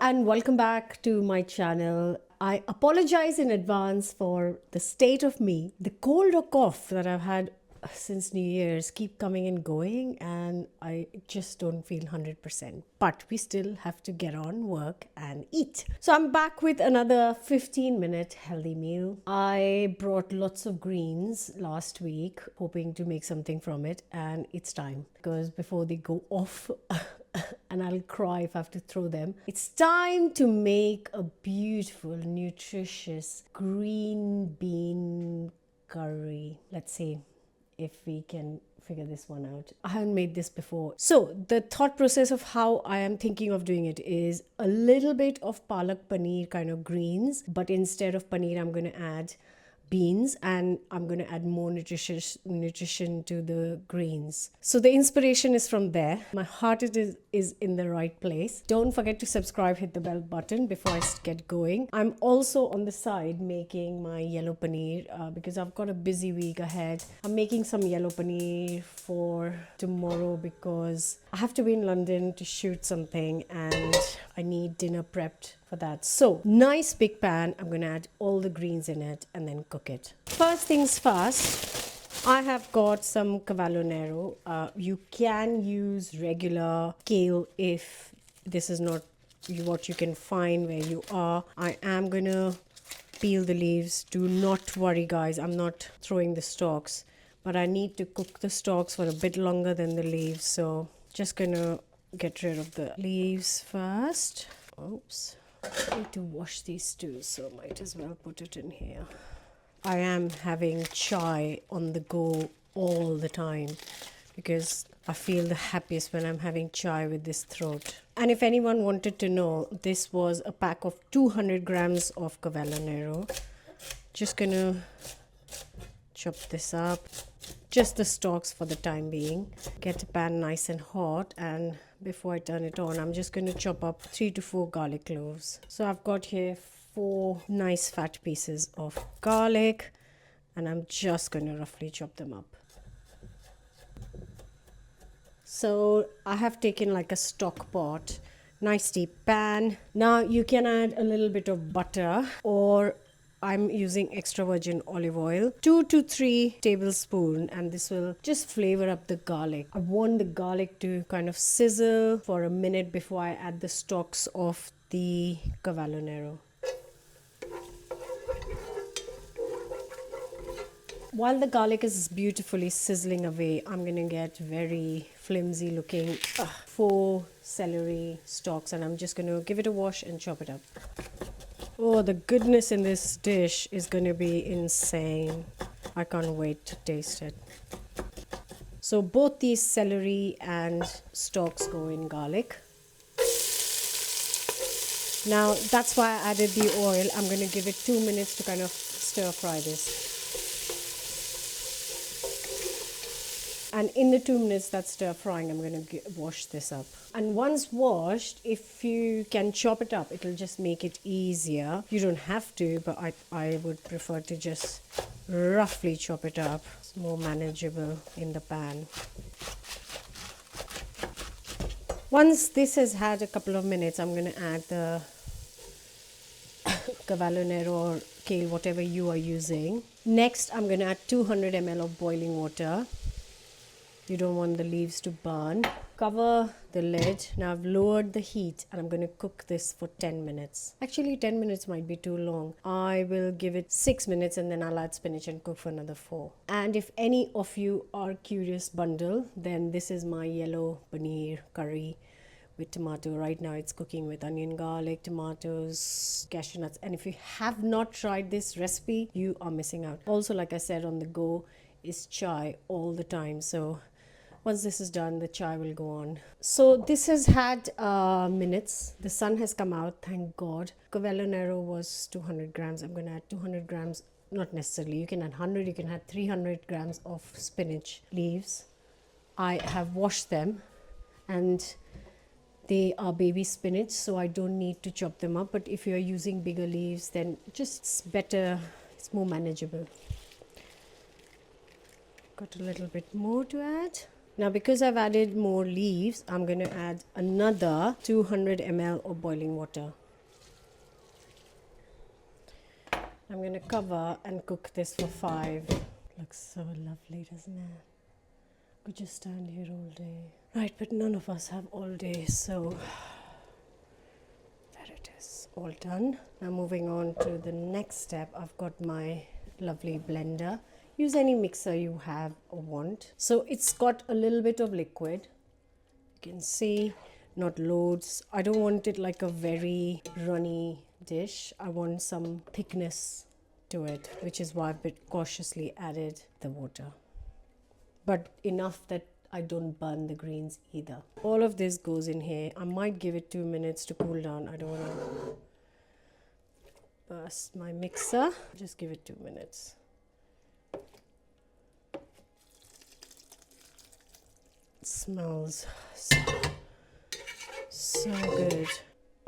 and welcome back to my channel. I apologize in advance for the state of me. The cold or cough that I've had since New Year's keep coming and going, and I just don't feel 100%. But we still have to get on, work and eat. So I'm back with another 15-minute healthy meal. I brought lots of greens last week, hoping to make something from it, and it's time because before they go off and I'll cry if I have to throw them. It's time to make a beautiful, nutritious green bean curry. Let's see if we can figure this one out. I haven't made this before. So the thought process of how I am thinking of doing it is a little bit of palak paneer kind of greens, but instead of paneer, I'm going to add beans and I'm going to add more nutrition to the greens. So the inspiration is from there. My heart is in the right place. Don't forget to subscribe, hit the bell button before I get going. I'm also on the side making my yellow paneer because I've got a busy week ahead. I'm making some yellow paneer for tomorrow because I have to be in London to shoot something and I need dinner prepped for that. So nice big pan. I'm going to add all the greens in it and then cook it. First things first, I have got some cavallo nero. You can use regular kale if this is not what you can find where you are. I am going to peel the leaves. Do not worry guys, I'm not throwing the stalks, but I need to cook the stalks for a bit longer than the leaves, so just gonna get rid of the leaves first. Oops, I need to wash these too, so might as well put it in here. I am having chai on the go all the time because I feel the happiest when I'm having chai with this throat. And if anyone wanted to know, this was a pack of 200 grams of cavallo nero. Just gonna chop this up, just the stalks for the time being. Get the pan nice and hot, and before I turn it on, I'm just going to chop up 3 to 4 garlic cloves. So I've got here 4 nice fat pieces of garlic, and I'm just going to roughly chop them up. So I have taken like a stock pot, nice deep pan. Now you can add a little bit of butter, or I'm using extra virgin olive oil, 2 to 3 tablespoons, and this will just flavor up the garlic. I want the garlic to kind of sizzle for a minute before I add the stalks of the cavallo nero. While the garlic is beautifully sizzling away, I'm going to get very flimsy looking 4 celery stalks, and I'm just going to give it a wash and chop it up. Oh, the goodness in this dish is going to be insane. I can't wait to taste it. So both these celery and stalks go in garlic. Now that's why I added the oil. I'm going to give it 2 minutes to kind of stir fry this. And in the 2 minutes that stir frying, I'm going to wash this up. And once washed, if you can chop it up, it'll just make it easier. You don't have to, but I would prefer to just roughly chop it up. It's more manageable in the pan. Once this has had a couple of minutes, I'm going to add the cavallo nero or kale, whatever you are using. Next, I'm going to add 200 ml of boiling water. You don't want the leaves to burn. Cover the lid. Now I've lowered the heat and I'm going to cook this for 10 minutes. Actually 10 minutes might be too long. I will give it 6 minutes and then I'll add spinach and cook for another 4. And if any of you are curious bundle, then this is my yellow paneer curry with tomato. Right now it's cooking with onion, garlic, tomatoes, cashew nuts. And if you have not tried this recipe, you are missing out. Also, like I said, on the go is chai all the time. So once this is done, the chai will go on. So this has had minutes. The sun has come out, thank God. Cavallo nero was 200 grams. I'm going to add 200 grams, not necessarily. You can add 100, you can add 300 grams of spinach leaves. I have washed them and they are baby spinach, so I don't need to chop them up. But if you're using bigger leaves, then just better, it's more manageable. Got a little bit more to add. Now because I've added more leaves, I'm going to add another 200 ml of boiling water. I'm going to cover and cook this for 5. Looks so lovely, doesn't it? Could just stand here all day. Right, but none of us have all day, so there it is, all done. Now moving on to the next step, I've got my lovely blender. Use any mixer you have or want. So it's got a little bit of liquid. You can see, not loads. I don't want it like a very runny dish. I want some thickness to it, which is why I've bit cautiously added the water. But enough that I don't burn the greens either. All of this goes in here. I might give it 2 minutes to cool down. I don't want to burst my mixer. Just give it 2 minutes. It smells so good.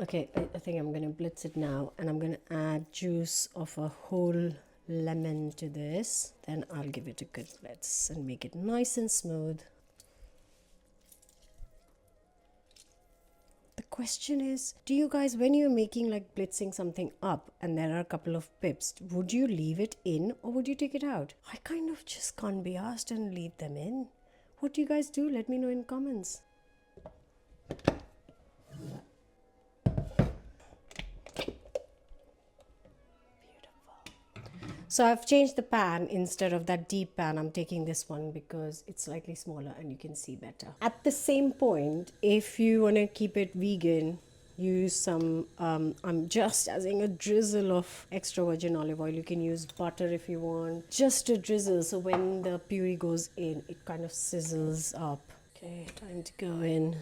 Okay, I think I'm going to blitz it now, and I'm going to add juice of a whole lemon to this. Then I'll give it a good blitz and make it nice and smooth. The question is, do you guys, when you're making like blitzing something up and there are a couple of pips, would you leave it in or would you take it out? I kind of just can't be asked and leave them in. What do you guys do? Let me know in comments. So I've changed the pan. Instead of that deep pan, I'm taking this one because it's slightly smaller and you can see better. At the same point, if you want to keep it vegan, use some, I'm just adding a drizzle of extra virgin olive oil. You can use butter if you want. Just a drizzle, so when the puree goes in, it kind of sizzles up. Okay, time to go in.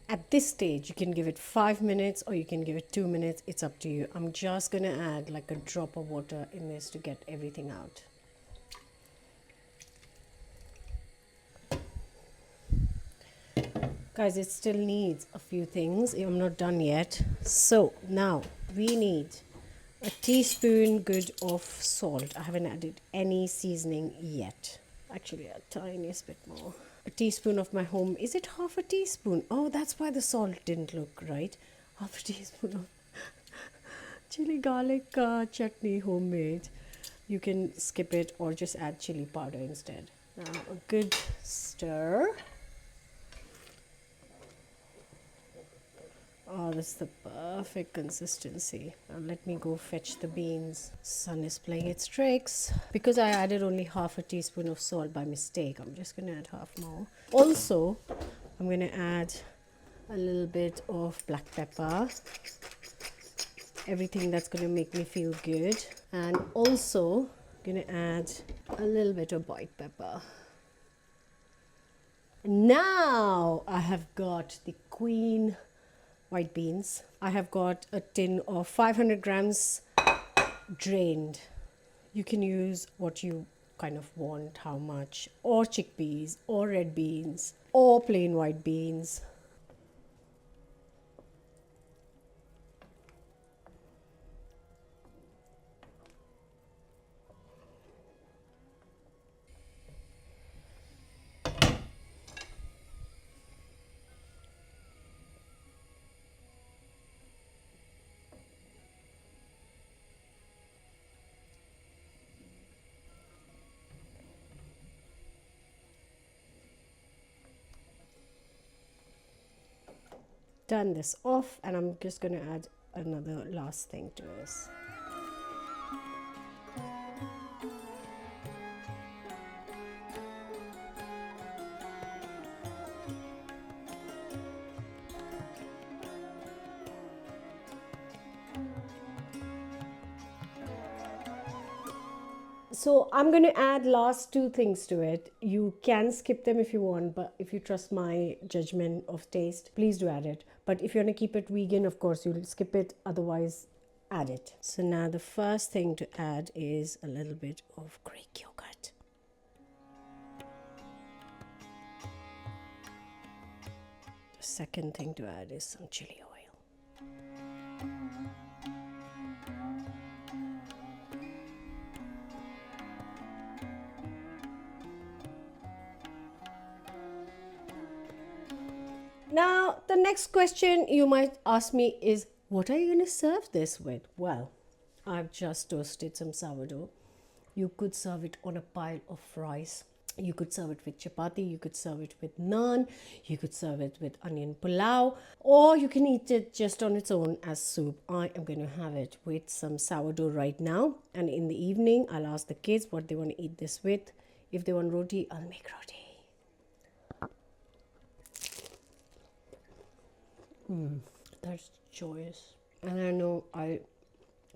At this stage, you can give it 5 minutes or you can give it 2 minutes. It's up to you. I'm just going to add like a drop of water in this to get everything out. Guys, it still needs a few things. I'm not done yet. So now we need a teaspoon good of salt. I haven't added any seasoning yet. Actually, a tiniest bit more. A teaspoon of my home. Is it half a teaspoon? Oh, that's why the salt didn't look right. Half a teaspoon of chili garlic chutney, homemade. You can skip it or just add chili powder instead. Now a good stir. Oh, this is the perfect consistency. Now let me go fetch the beans. Sun is playing its tricks. Because I added only half a teaspoon of salt by mistake, I'm just going to add half more. Also, I'm going to add a little bit of black pepper. Everything that's going to make me feel good. And also, I'm going to add a little bit of white pepper. Now I have got the queen white beans. I have got a tin of 500 grams drained. You can use what you kind of want, how much, or chickpeas, or red beans, or plain white beans. Turn this off, and I'm just going to add another last thing to this. So I'm going to add last 2 things to it. You can skip them if you want, but if you trust my judgment of taste, please do add it. But if you want to keep it vegan, of course, you'll skip it. Otherwise, add it. So now the first thing to add is a little bit of Greek yogurt. The second thing to add is some chili oil. Now, the next question you might ask me is, what are you going to serve this with? Well, I've just toasted some sourdough. You could serve it on a pile of rice. You could serve it with chapati, you could serve it with naan, you could serve it with onion pulao, or you can eat it just on its own as soup. I am going to have it with some sourdough right now, and in the evening, I'll ask the kids what they want to eat this with. If they want roti, I'll make roti. That's joyous. And I know I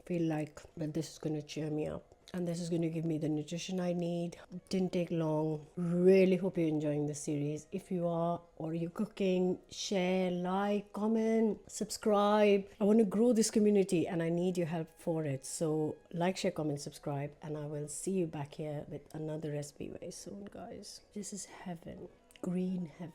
feel like that this is going to cheer me up and this is going to give me the nutrition I need. Didn't take long. Really hope you're enjoying this series. If you are, or you're cooking, share, like, comment, subscribe. I want to grow this community and I need your help for it. So like, share, comment, subscribe, and I will see you back here with another recipe very soon, guys. This is heaven. Green heaven.